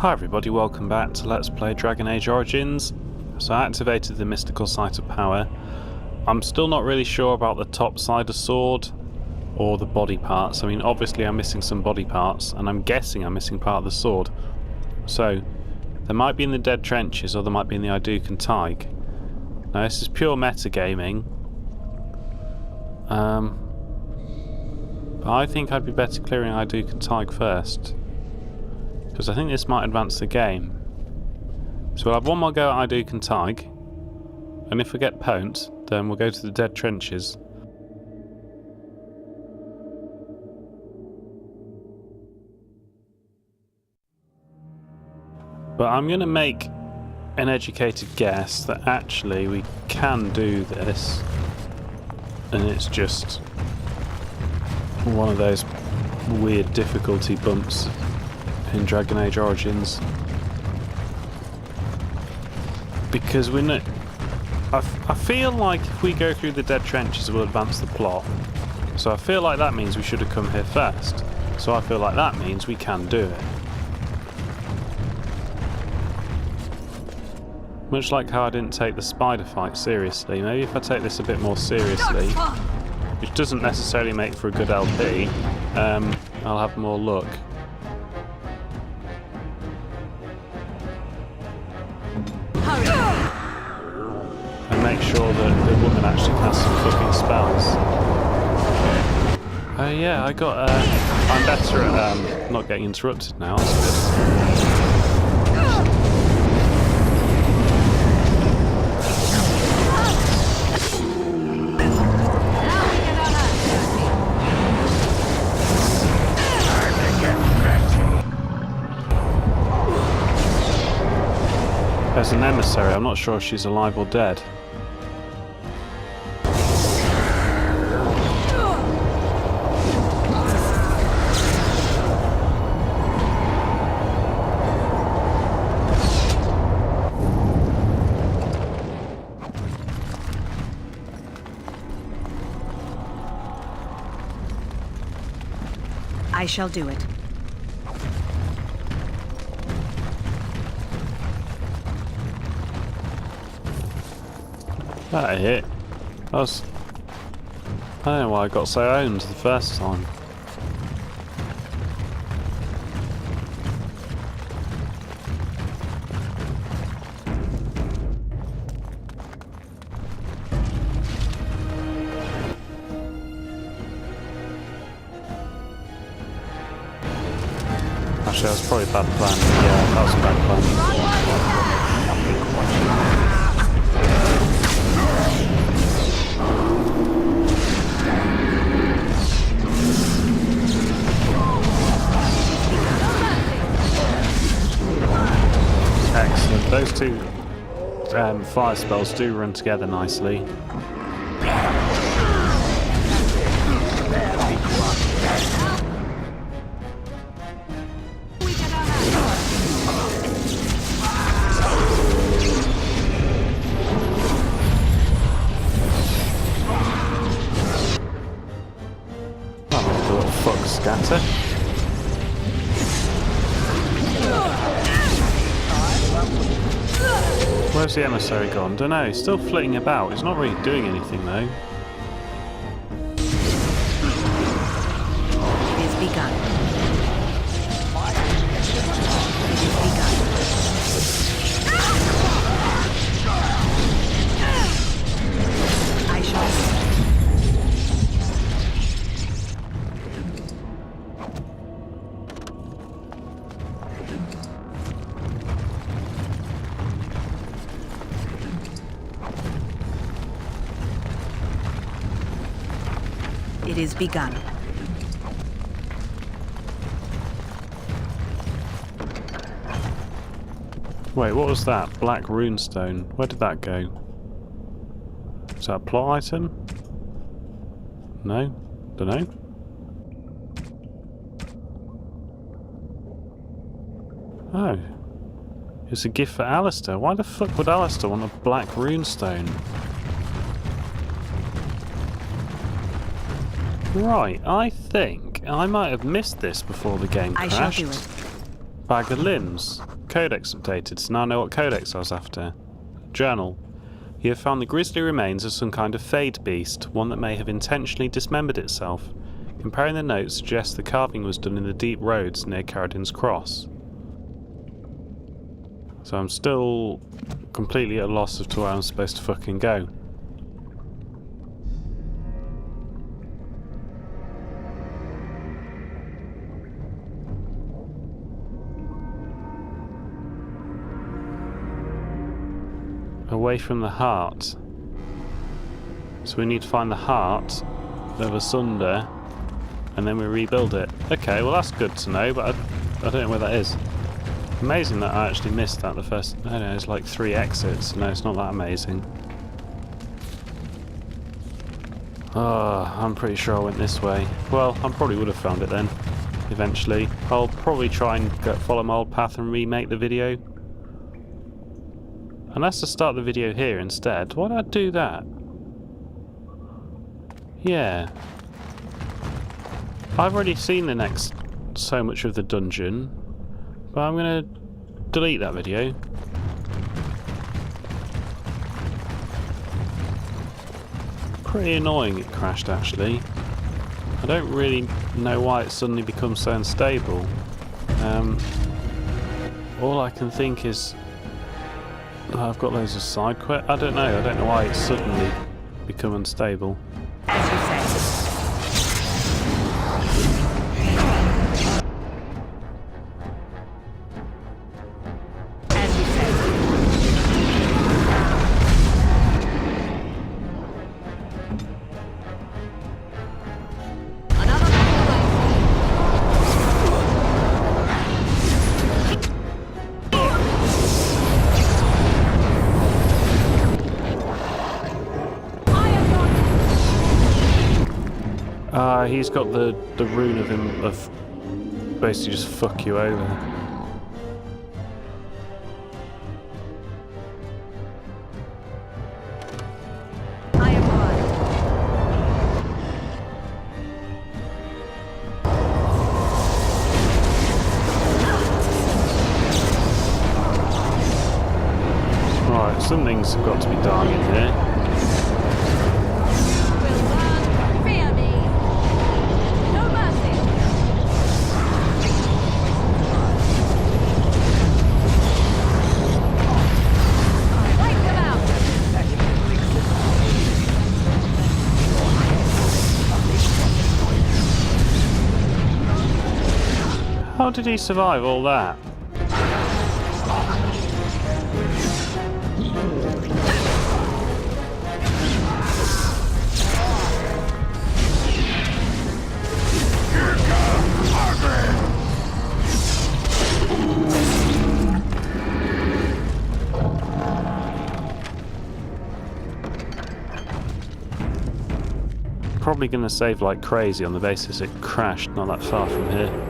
Hi everybody, welcome back to Let's Play Dragon Age Origins. So I activated the mystical site of power. I'm still not really sure about the top side of sword or the body parts. I mean, obviously I'm missing some body parts, and I'm guessing I'm missing part of the sword. So they might be in the Dead Trenches, or they might be in the Iduk Teig. Now this is pure metagaming. But I think I'd be better clearing Iduk Teig first, because I think this might advance the game. So we'll have one more go at Iduk Teig, and if we get pwned, then we'll go to the Dead Trenches. But I'm going to make an educated guess that actually we can do this, and it's just one of those weird difficulty bumps in Dragon Age Origins, because we're not. I feel like if we go through the Dead Trenches, it will advance the plot. So I feel like that means we should have come here first. So I feel like that means we can do it. Much like how I didn't take the spider fight seriously, maybe if I take this a bit more seriously, which doesn't necessarily make for a good LP, I'll have more luck. And make sure that the woman actually casts some fucking spells. Oh yeah, I'm better at not getting interrupted now, that's good. There's an emissary, I'm not sure if she's alive or dead. I shall do it. That hit. I don't know why I got so owned the first time. Actually, that was probably a bad plan. Yeah, that was a bad plan. Excellent. Those two fire spells do run together nicely. Fuck scatter. Where's the emissary gone? Don't know, he's still flitting about. He's not really doing anything though. It is begun. It is begun. I shall. It is begun. Wait, what was that? Black runestone. Where did that go? Is that a plot item? No? Dunno. Oh. It's a gift for Alistair. Why the fuck would Alistair want a black runestone? Right, I think I might have missed this before the game crashed. I shall do it. Bag of limbs. Codex updated, so now I know what codex I was after. Journal. You have found the grisly remains of some kind of fade beast, one that may have intentionally dismembered itself. Comparing the notes suggests the carving was done in the deep roads near Caradin's Cross. So I'm still completely at a loss as to where I'm supposed to fucking go. Away from the heart. So we need to find the heart of Asunder, and then we rebuild it. Okay, well that's good to know, but I don't know where that is. Amazing that I actually missed that the first... I don't know, it's like 3 exits. No, it's not that amazing. Oh, I'm pretty sure I went this way. Well, I probably would have found it then, eventually. I'll probably try and follow my old path and remake the video. Unless I start the video here instead. Why did I do that? Yeah. I've already seen the next so much of the dungeon, but I'm going to delete that video. Pretty annoying it crashed actually. I don't really know why it suddenly becomes so unstable. All I can think is... Oh, I've got loads of side quests. I don't know why it's suddenly become unstable. As you say. As you say. Another battle away. He's got the rune of him of basically just fuck you over. I am right. Right, something's got to be done in here. How did he survive all that? Probably going to save like crazy on the basis it crashed not that far from here.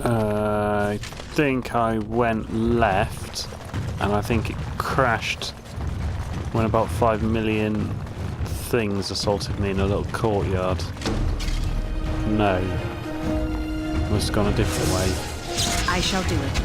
I think I went left, and I think it crashed when about 5 million things assaulted me in a little courtyard. No. Must have gone a different way. I shall do it.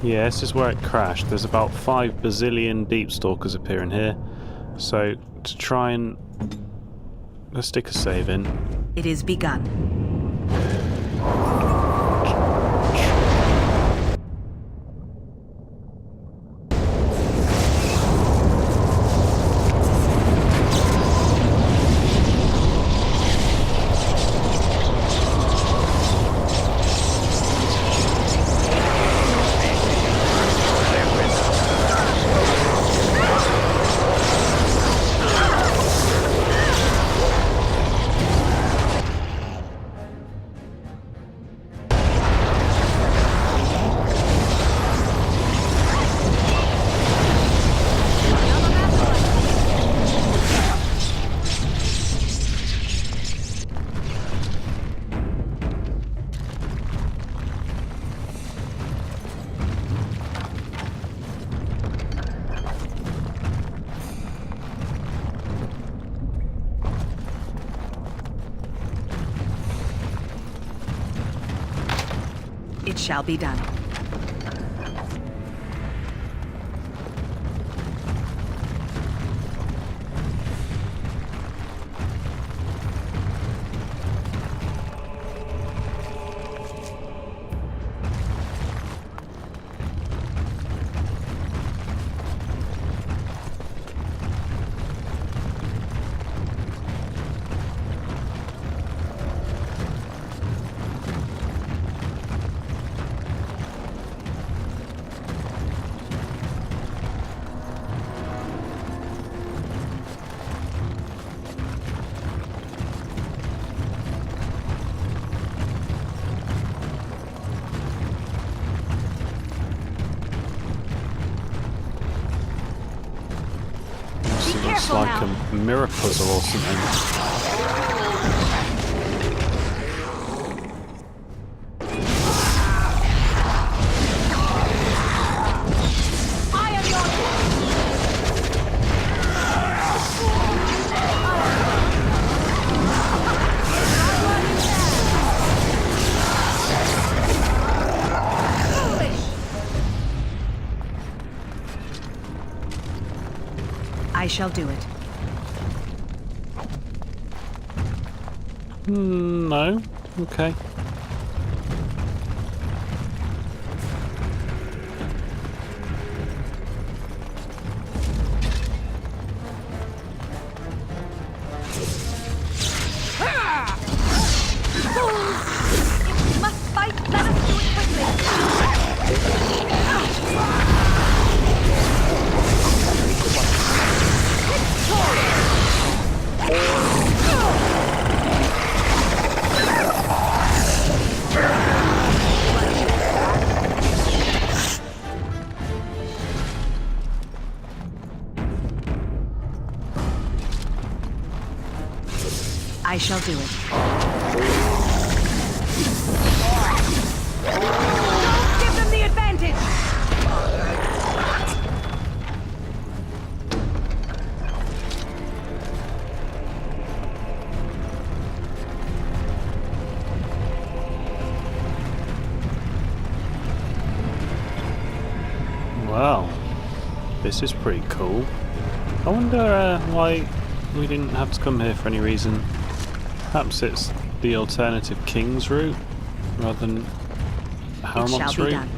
Yeah, this is where it crashed. There's about 5 bazillion deep stalkers appearing here. So, to try and... let's stick a save in. It is begun. It shall be done. It's like a mirror puzzle or something. I shall do it. No. Okay. If we must fight, let us do it quickly. I shall do it. Don't give them the advantage! Wow. This is pretty cool. I wonder why we didn't have to come here for any reason. Perhaps it's the alternative King's route rather than Harmon's route. Done.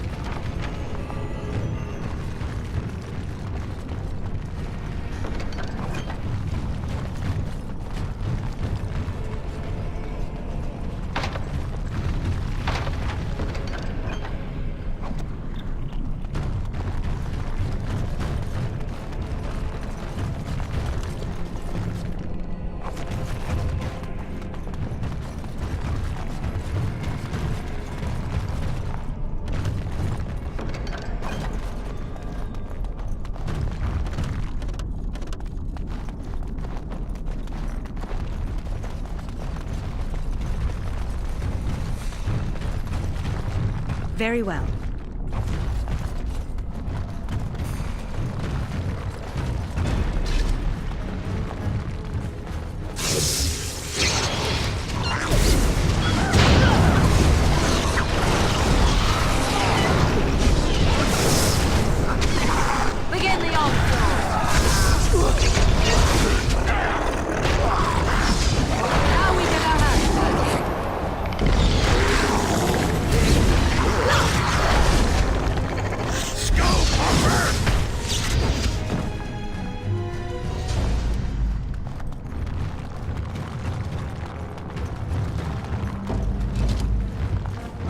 Very well.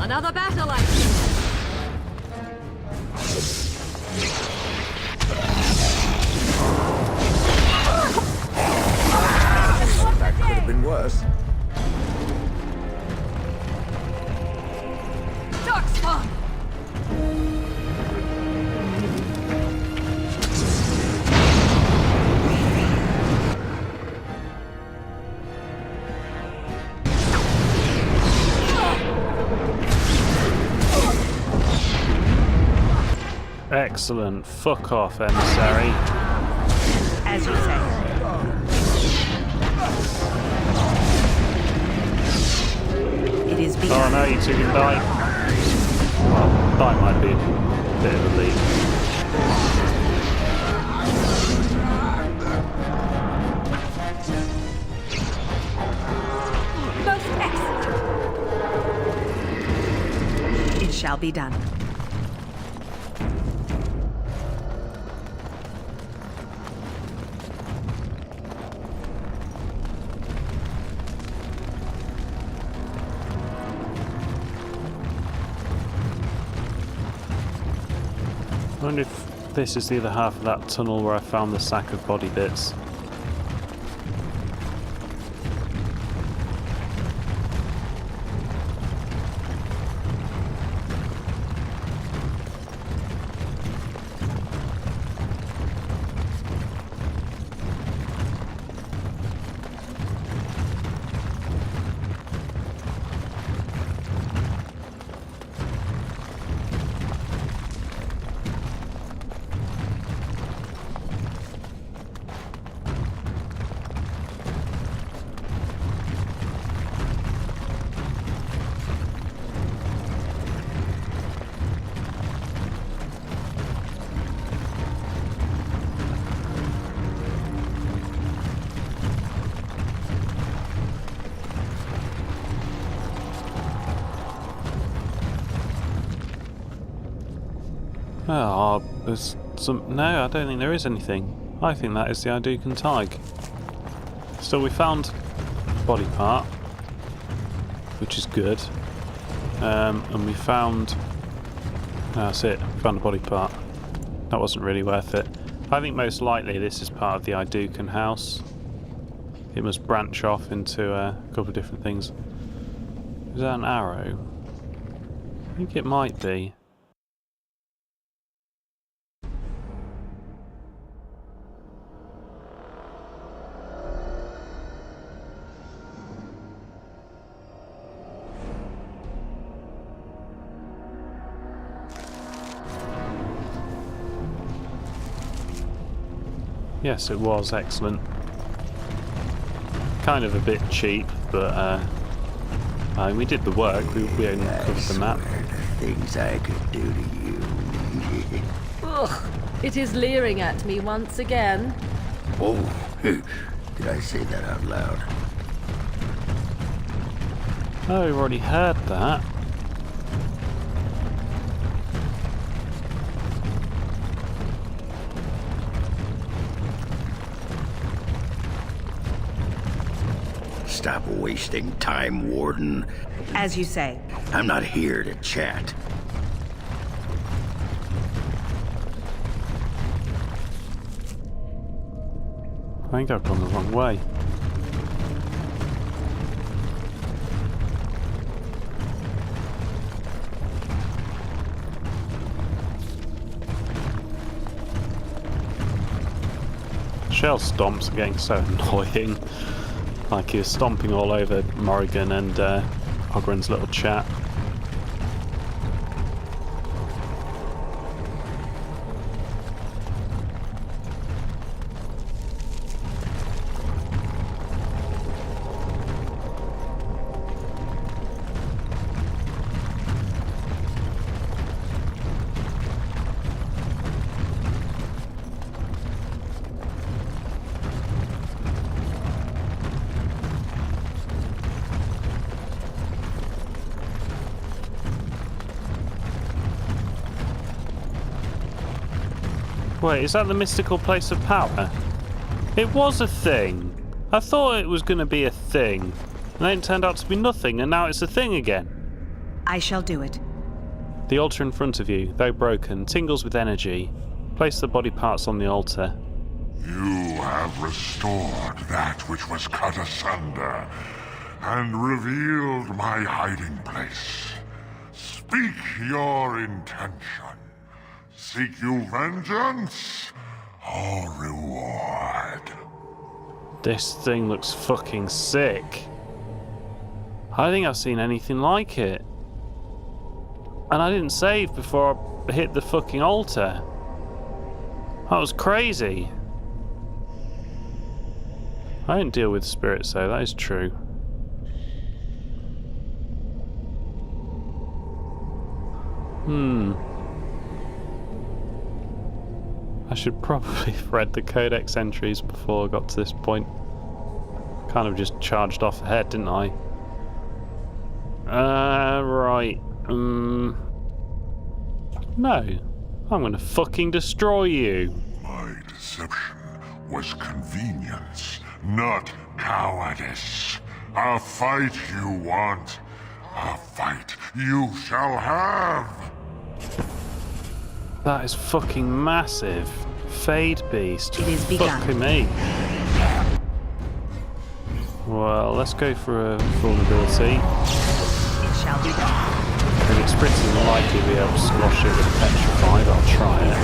Another battle item. That could have been worse. Darkspawn! Excellent. Fuck off, emissary. As you say. It is Oh begun. no, you two can die. Well, die might be a bit of a leap. Most excellent. It shall be done. I wonder if this is the other half of that tunnel where I found the sack of body bits. Oh, there's some... No, I don't think there is anything. I think that is the Hadouken Tig. Still, we found a body part, which is good. And we found... That's it, found a body part. That wasn't really worth it. I think most likely this is part of the Hadouken house. It must branch off into a couple of different things. Is that an arrow? I think it might be. Yes, it was excellent. Kind of a bit cheap, but we did the work. We only covered the map. Things I could do to you. Ugh, it is leering at me once again. Oh, did I say that out loud? Oh, we've already heard that. Stop wasting time, Warden. As you say. I'm not here to chat. I think I've gone the wrong way. Shell stomps are getting so annoying. Like he was stomping all over Morrigan and Ogren's little chat. Wait, is that the mystical place of power? It was a thing. I thought it was going to be a thing. And then it turned out to be nothing, and now it's a thing again. I shall do it. The altar in front of you, though broken, tingles with energy. Place the body parts on the altar. You have restored that which was cut asunder, and revealed my hiding place. Speak your intention. Seek you vengeance or reward? This thing looks fucking sick. I don't think I've seen anything like it. And I didn't save before I hit the fucking altar. That was crazy. I don't deal with spirits though, that is true. I should probably have read the codex entries before I got to this point. Kind of just charged off ahead, didn't I? Right. No. I'm gonna fucking destroy you. My deception was convenience, not cowardice. A fight you want, a fight you shall have. That is fucking massive. Fade beast. It is begun. Fucking me. Well, let's go for a vulnerability. It shall be done. And it's pretty unlikely to be able to squash it with Petrify, but I'll try it.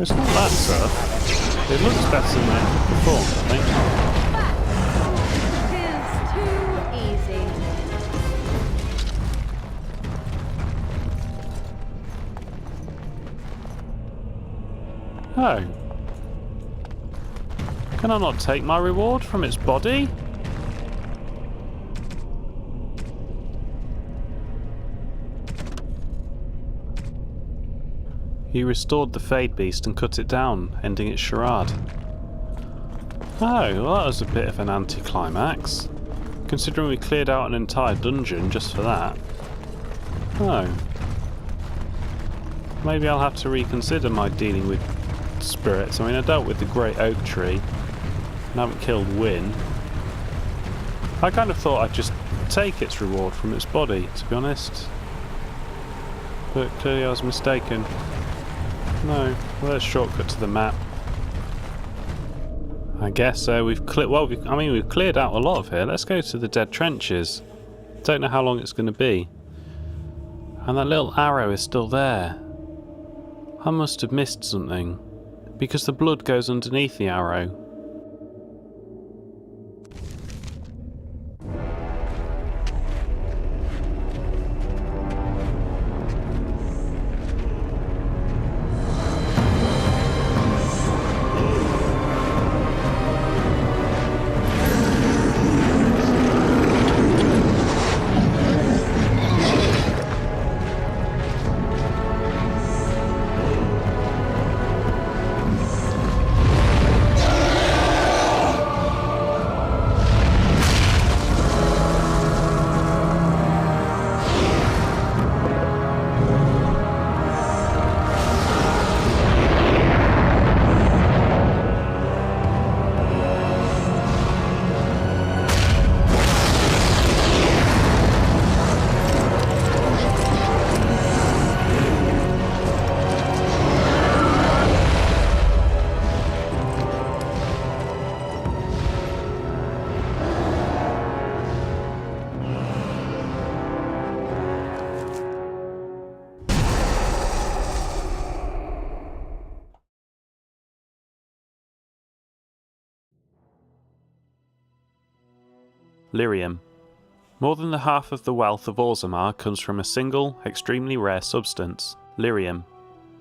It's not that tough. It looks better than it before, I think. It is too easy. Oh. Can I not take my reward from its body? You restored the Fade Beast and cut it down, ending its charade. Oh, well that was a bit of an anticlimax. Considering we cleared out an entire dungeon just for that. Oh. Maybe I'll have to reconsider my dealing with spirits. I mean, I dealt with the Great Oak Tree, and haven't killed Wynn. I kind of thought I'd just take its reward from its body, to be honest. But clearly I was mistaken. No, well, let's shortcut to the map. I guess we've cleared out a lot of here. Let's go to the Dead Trenches. Don't know how long it's going to be. And that little arrow is still there. I must have missed something, because the blood goes underneath the arrow. Lyrium. More than the half of the wealth of Orzammar comes from a single, extremely rare substance, lyrium.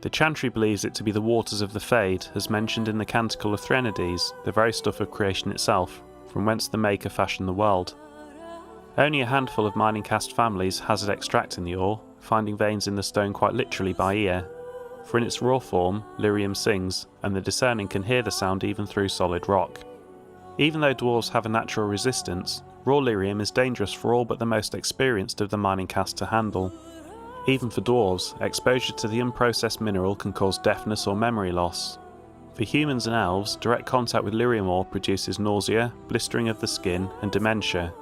The Chantry believes it to be the waters of the Fade, as mentioned in the Canticle of Threnodies, the very stuff of creation itself, from whence the Maker fashioned the world. Only a handful of mining caste families hazard extracting the ore, finding veins in the stone quite literally by ear, for in its raw form, lyrium sings, and the discerning can hear the sound even through solid rock. Even though dwarves have a natural resistance, raw lyrium is dangerous for all but the most experienced of the mining caste to handle. Even for dwarves, exposure to the unprocessed mineral can cause deafness or memory loss. For humans and elves, direct contact with lyrium ore produces nausea, blistering of the skin, and dementia.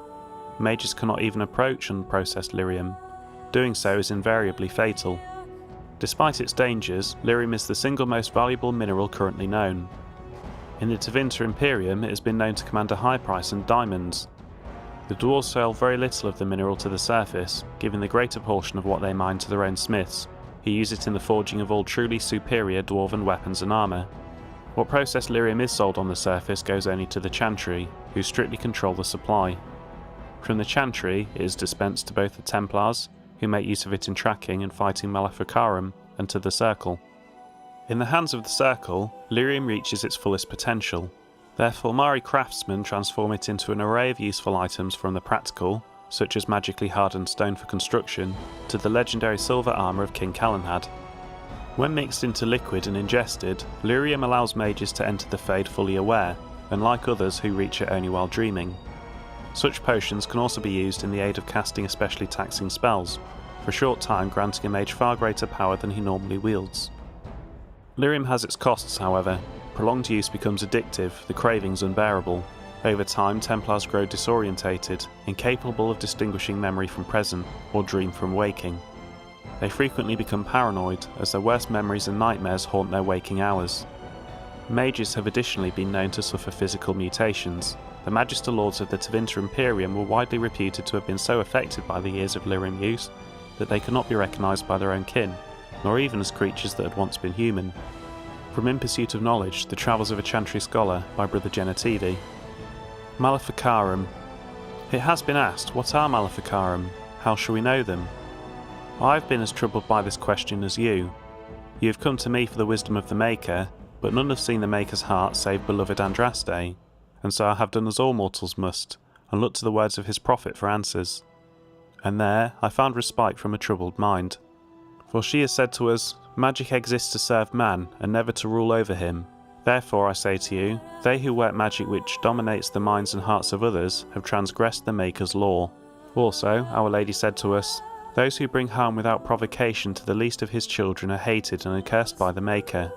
Mages cannot even approach unprocessed lyrium. Doing so is invariably fatal. Despite its dangers, lyrium is the single most valuable mineral currently known. In the Tevinter Imperium, it has been known to command a high price in diamonds. The dwarves sell very little of the mineral to the surface, giving the greater portion of what they mine to their own smiths, who use it in the forging of all truly superior dwarven weapons and armour. What processed lyrium is sold on the surface goes only to the Chantry, who strictly control the supply. From the Chantry, it is dispensed to both the Templars, who make use of it in tracking and fighting Maleficarum, and to the Circle. In the hands of the Circle, lyrium reaches its fullest potential. Therefore, Mabari craftsmen transform it into an array of useful items, from the practical, such as magically hardened stone for construction, to the legendary silver armour of King Calenhad. When mixed into liquid and ingested, lyrium allows mages to enter the Fade fully aware, unlike others who reach it only while dreaming. Such potions can also be used in the aid of casting especially taxing spells, for a short time granting a mage far greater power than he normally wields. Lyrium has its costs, however. Prolonged use becomes addictive, the cravings unbearable. Over time, Templars grow disorientated, incapable of distinguishing memory from present, or dream from waking. They frequently become paranoid, as their worst memories and nightmares haunt their waking hours. Mages have additionally been known to suffer physical mutations. The Magister Lords of the Tevinter Imperium were widely reputed to have been so affected by the years of lyrium use that they could not be recognised by their own kin, nor even as creatures that had once been human. From In Pursuit of Knowledge, The Travels of a Chantry Scholar by Brother Genetivi. Maleficarum. It has been asked, what are Maleficarum? How shall we know them? I've been as troubled by this question as you. You have come to me for the wisdom of the Maker, but none have seen the Maker's heart save beloved Andraste, and so I have done as all mortals must, and looked to the words of his prophet for answers. And there I found respite from a troubled mind. For she has said to us, magic exists to serve man, and never to rule over him. Therefore I say to you, they who work magic which dominates the minds and hearts of others have transgressed the Maker's law. Also, Our Lady said to us, those who bring harm without provocation to the least of his children are hated and accursed by the Maker.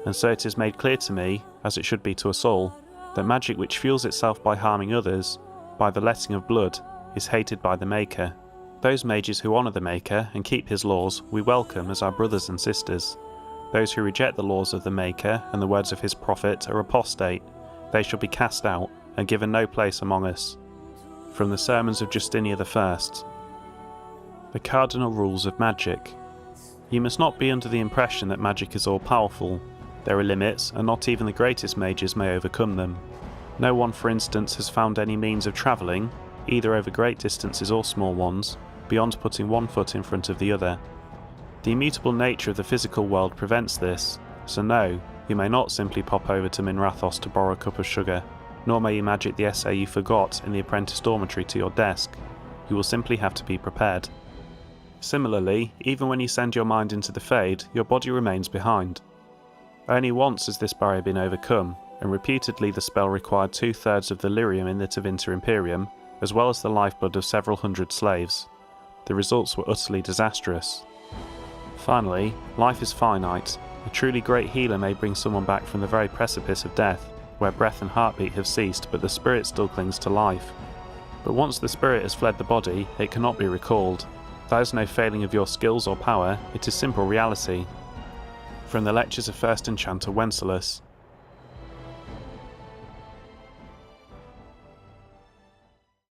And so it is made clear to me, as it should be to us all, that magic which fuels itself by harming others, by the letting of blood, is hated by the Maker. Those mages who honour the Maker and keep his laws we welcome as our brothers and sisters. Those who reject the laws of the Maker and the words of his prophet are apostate. They shall be cast out and given no place among us. From the Sermons of Justinia I. The Cardinal Rules of Magic. You must not be under the impression that magic is all-powerful. There are limits, and not even the greatest mages may overcome them. No one, for instance, has found any means of travelling, either over great distances or small ones, beyond putting one foot in front of the other. The immutable nature of the physical world prevents this, so no, you may not simply pop over to Minrathos to borrow a cup of sugar, nor may you magic the essay you forgot in the apprentice dormitory to your desk. You will simply have to be prepared. Similarly, even when you send your mind into the Fade, your body remains behind. Only once has this barrier been overcome, and reputedly the spell required 2/3 of the lyrium in the Tevinter Imperium, as well as the lifeblood of several hundred slaves. The results were utterly disastrous. Finally, life is finite. A truly great healer may bring someone back from the very precipice of death, where breath and heartbeat have ceased but the spirit still clings to life. But once the spirit has fled the body, it cannot be recalled. There is no failing of your skills or power, it is simple reality. From the Lectures of First Enchanter Wenceslas.